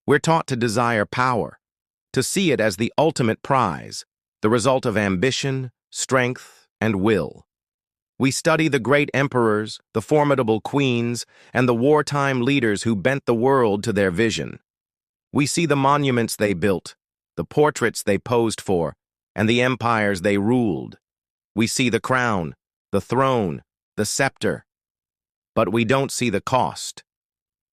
We're taught to desire power, to see it as the ultimate prize, the result of ambition, strength, and will. We study the great emperors, the formidable queens, and the wartime leaders who bent the world to their vision. We see the monuments they built, the portraits they posed for, and the empires they ruled. We see the crown, the throne, the scepter. But we don't see the cost.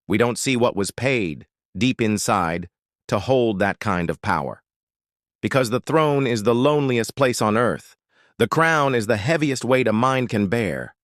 We don't see what was paid, deep inside, to hold that kind of power. Because the throne is the loneliest place on earth. The crown is the heaviest weight a mind can bear.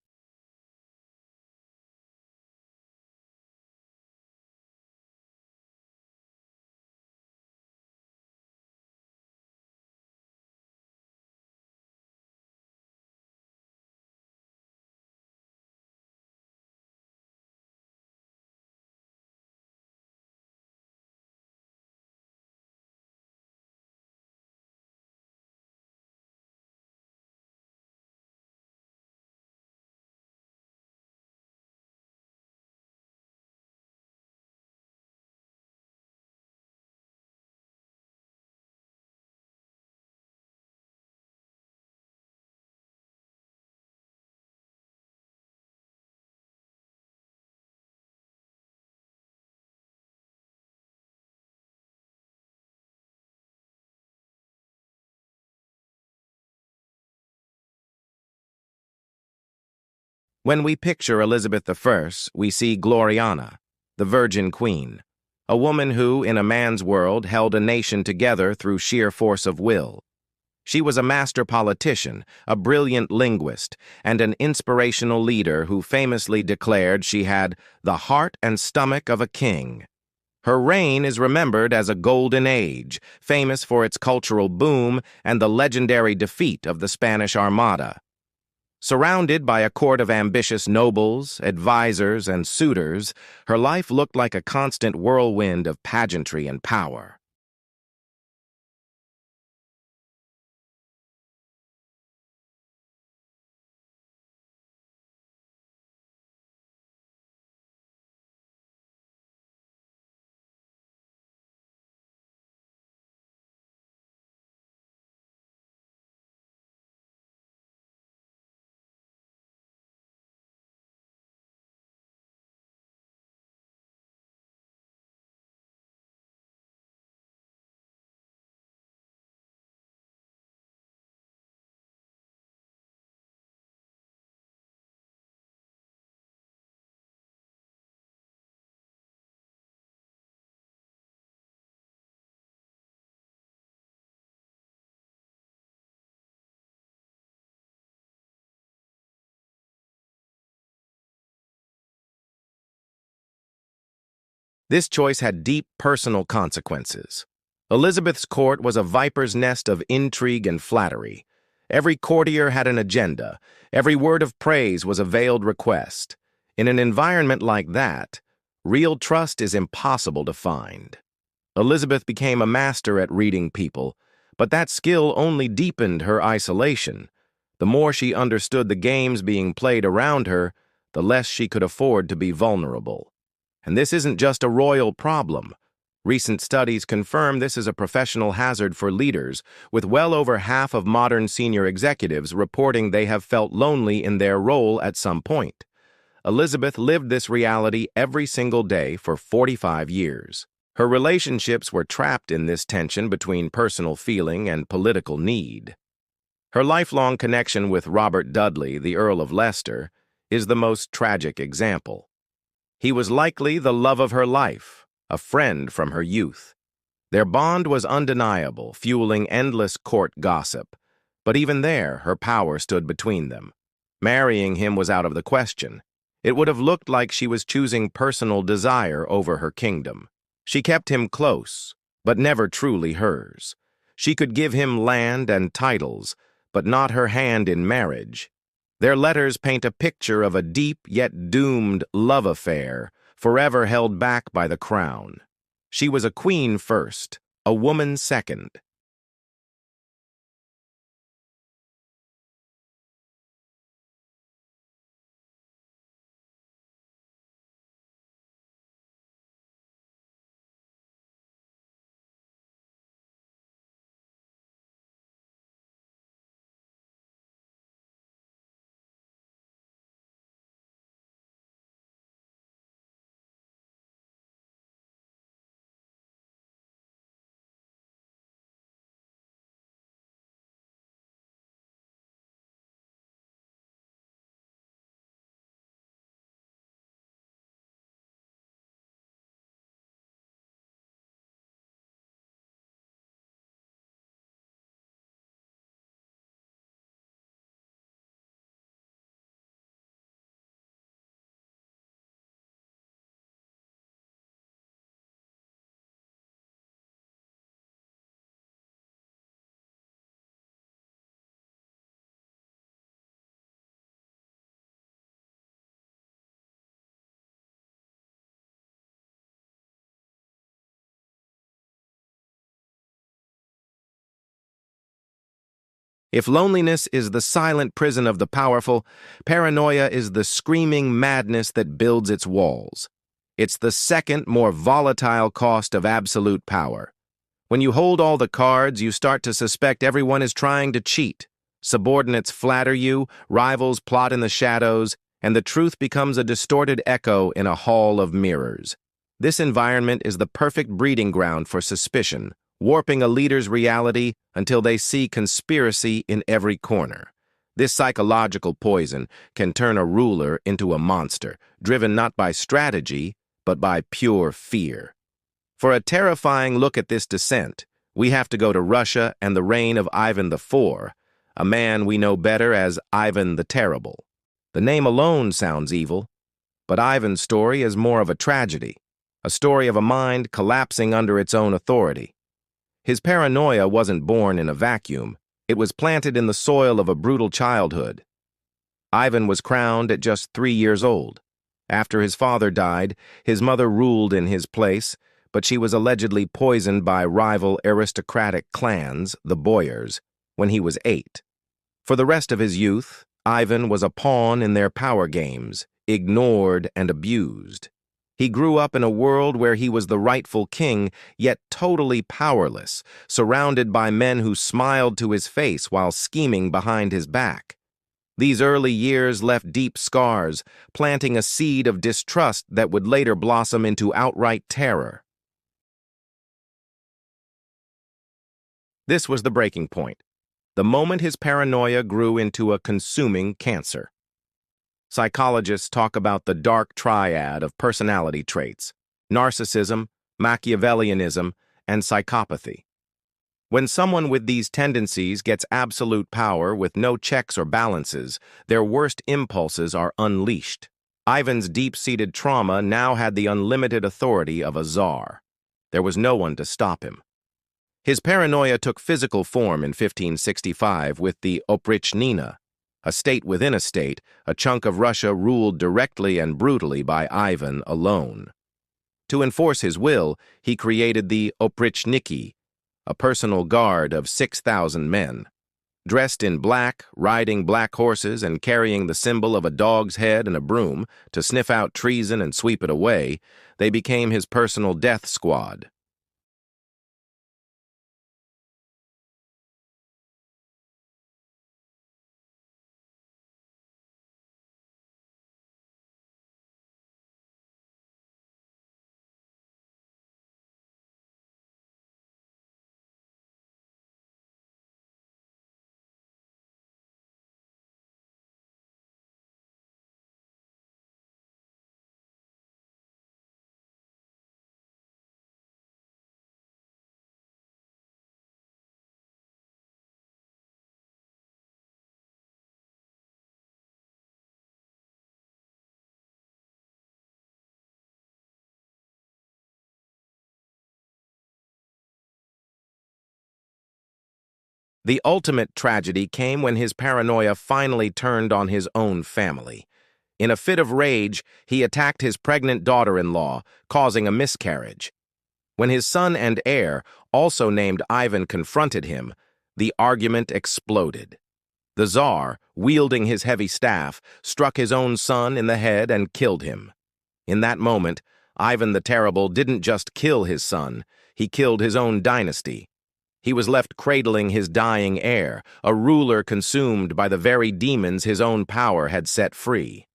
When we picture Elizabeth I, we see Gloriana, the Virgin Queen, a woman who, in a man's world, held a nation together through sheer force of will. She was a master politician, a brilliant linguist, and an inspirational leader who famously declared she had the heart and stomach of a king. Her reign is remembered as a golden age, famous for its cultural boom and the legendary defeat of the Spanish Armada. Surrounded by a court of ambitious nobles, advisors, and suitors, her life looked like a constant whirlwind of pageantry and power. This choice had deep personal consequences. Elizabeth's court was a viper's nest of intrigue and flattery. Every courtier had an agenda. Every word of praise was a veiled request. In an environment like that, real trust is impossible to find. Elizabeth became a master at reading people, but that skill only deepened her isolation. The more she understood the games being played around her, the less she could afford to be vulnerable. And this isn't just a royal problem. Recent studies confirm this is a professional hazard for leaders, with well over half of modern senior executives reporting they have felt lonely in their role at some point. Elizabeth lived this reality every single day for 45 years. Her relationships were trapped in this tension between personal feeling and political need. Her lifelong connection with Robert Dudley, the Earl of Leicester, is the most tragic example. He was likely the love of her life, a friend from her youth. Their bond was undeniable, fueling endless court gossip. But even there, her power stood between them. Marrying him was out of the question. It would have looked like she was choosing personal desire over her kingdom. She kept him close, but never truly hers. She could give him land and titles, but not her hand in marriage. Their letters paint a picture of a deep yet doomed love affair, forever held back by the crown. She was a queen first, a woman second. If loneliness is the silent prison of the powerful, paranoia is the screaming madness that builds its walls. It's the second, more volatile cost of absolute power. When you hold all the cards, you start to suspect everyone is trying to cheat. Subordinates flatter you, rivals plot in the shadows, and the truth becomes a distorted echo in a hall of mirrors. This environment is the perfect breeding ground for suspicion, warping a leader's reality until they see conspiracy in every corner. This psychological poison can turn a ruler into a monster, driven not by strategy, but by pure fear. For a terrifying look at this descent, we have to go to Russia and the reign of Ivan IV, a man we know better as Ivan the Terrible. The name alone sounds evil, but Ivan's story is more of a tragedy, a story of a mind collapsing under its own authority. His paranoia wasn't born in a vacuum. It was planted in the soil of a brutal childhood. Ivan was crowned at just 3 years old. After his father died, his mother ruled in his place, but she was allegedly poisoned by rival aristocratic clans, the Boyars, when he was 8. For the rest of his youth, Ivan was a pawn in their power games, ignored and abused. He grew up in a world where he was the rightful king, yet totally powerless, surrounded by men who smiled to his face while scheming behind his back. These early years left deep scars, planting a seed of distrust that would later blossom into outright terror. This was the breaking point, the moment his paranoia grew into a consuming cancer. Psychologists talk about the dark triad of personality traits: narcissism, Machiavellianism, and psychopathy. When someone with these tendencies gets absolute power with no checks or balances, their worst impulses are unleashed. Ivan's deep-seated trauma now had the unlimited authority of a czar. There was no one to stop him. His paranoia took physical form in 1565 with the Oprichnina, a state within a state, a chunk of Russia ruled directly and brutally by Ivan alone. To enforce his will, he created the Oprichniki, a personal guard of 6,000 men. Dressed in black, riding black horses, and carrying the symbol of a dog's head and a broom to sniff out treason and sweep it away, they became his personal death squad. The ultimate tragedy came when his paranoia finally turned on his own family. In a fit of rage, he attacked his pregnant daughter-in-law, causing a miscarriage. When his son and heir, also named Ivan, confronted him, the argument exploded. The Tsar, wielding his heavy staff, struck his own son in the head and killed him. In that moment, Ivan the Terrible didn't just kill his son, he killed his own dynasty. He was left cradling his dying heir, a ruler consumed by the very demons his own power had set free.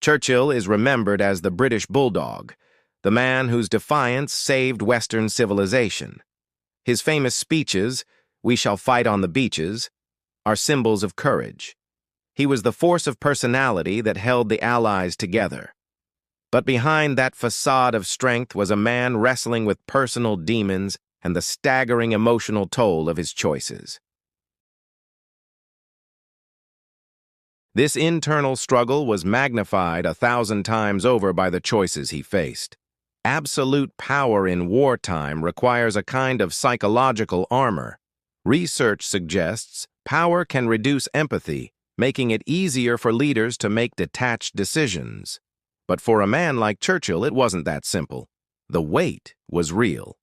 Churchill is remembered as the British bulldog, the man whose defiance saved Western civilization. His famous speeches, "We shall fight on the beaches," are symbols of courage. He was the force of personality that held the Allies together. But behind that facade of strength was a man wrestling with personal demons and the staggering emotional toll of his choices. This internal struggle was magnified 1,000 times over by the choices he faced. Absolute power in wartime requires a kind of psychological armor. Research suggests power can reduce empathy, making it easier for leaders to make detached decisions. But for a man like Churchill, it wasn't that simple. The weight was real.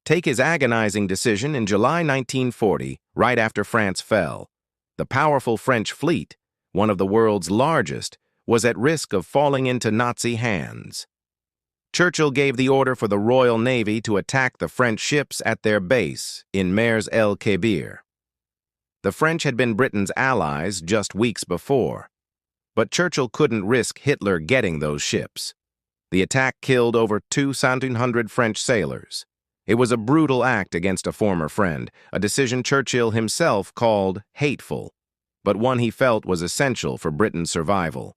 Take his agonizing decision in July 1940, right after France fell. The powerful French fleet, one of the world's largest, was at risk of falling into Nazi hands. Churchill gave the order for the Royal Navy to attack the French ships at their base in Mers el-Kebir. The French had been Britain's allies just weeks before, but Churchill couldn't risk Hitler getting those ships. The attack killed over 200 French sailors. It was a brutal act against a former friend, a decision Churchill himself called hateful, but one he felt was essential for Britain's survival.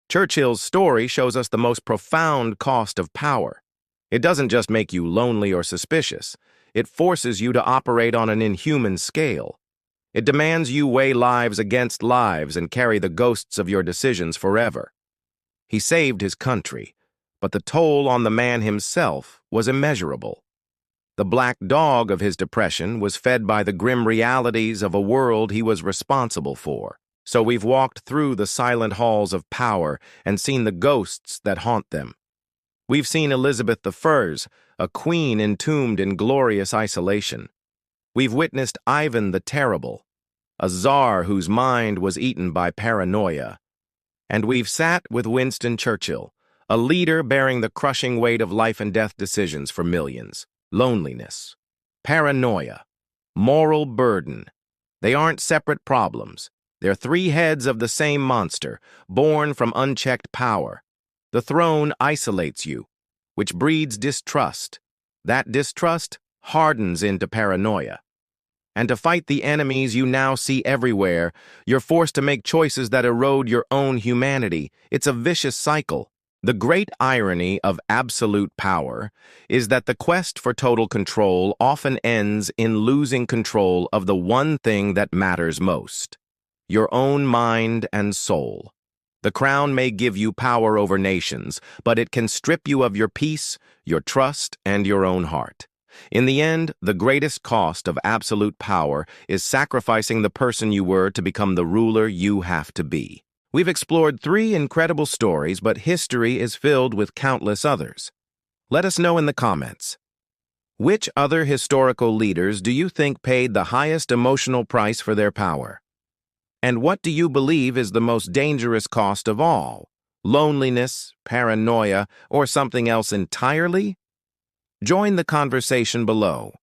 Churchill's story shows us the most profound cost of power. It doesn't just make you lonely or suspicious. It forces you to operate on an inhuman scale. It demands you weigh lives against lives and carry the ghosts of your decisions forever. He saved his country, but the toll on the man himself was immeasurable. The black dog of his depression was fed by the grim realities of a world he was responsible for. So we've walked through the silent halls of power and seen the ghosts that haunt them. We've seen Elizabeth I, a queen entombed in glorious isolation. We've witnessed Ivan the Terrible, a czar whose mind was eaten by paranoia. And we've sat with Winston Churchill, a leader bearing the crushing weight of life and death decisions for millions. Loneliness, paranoia, moral burden. They aren't separate problems. They're three heads of the same monster, born from unchecked power. The throne isolates you, which breeds distrust. That distrust hardens into paranoia. And to fight the enemies you now see everywhere, you're forced to make choices that erode your own humanity. It's a vicious cycle. The great irony of absolute power is that the quest for total control often ends in losing control of the one thing that matters most: your own mind and soul. The crown may give you power over nations, but it can strip you of your peace, your trust, and your own heart. In the end, the greatest cost of absolute power is sacrificing the person you were to become the ruler you have to be. We've explored 3 incredible stories, but history is filled with countless others. Let us know in the comments. Which other historical leaders do you think paid the highest emotional price for their power? And what do you believe is the most dangerous cost of all? Loneliness, paranoia, or something else entirely? Join the conversation below.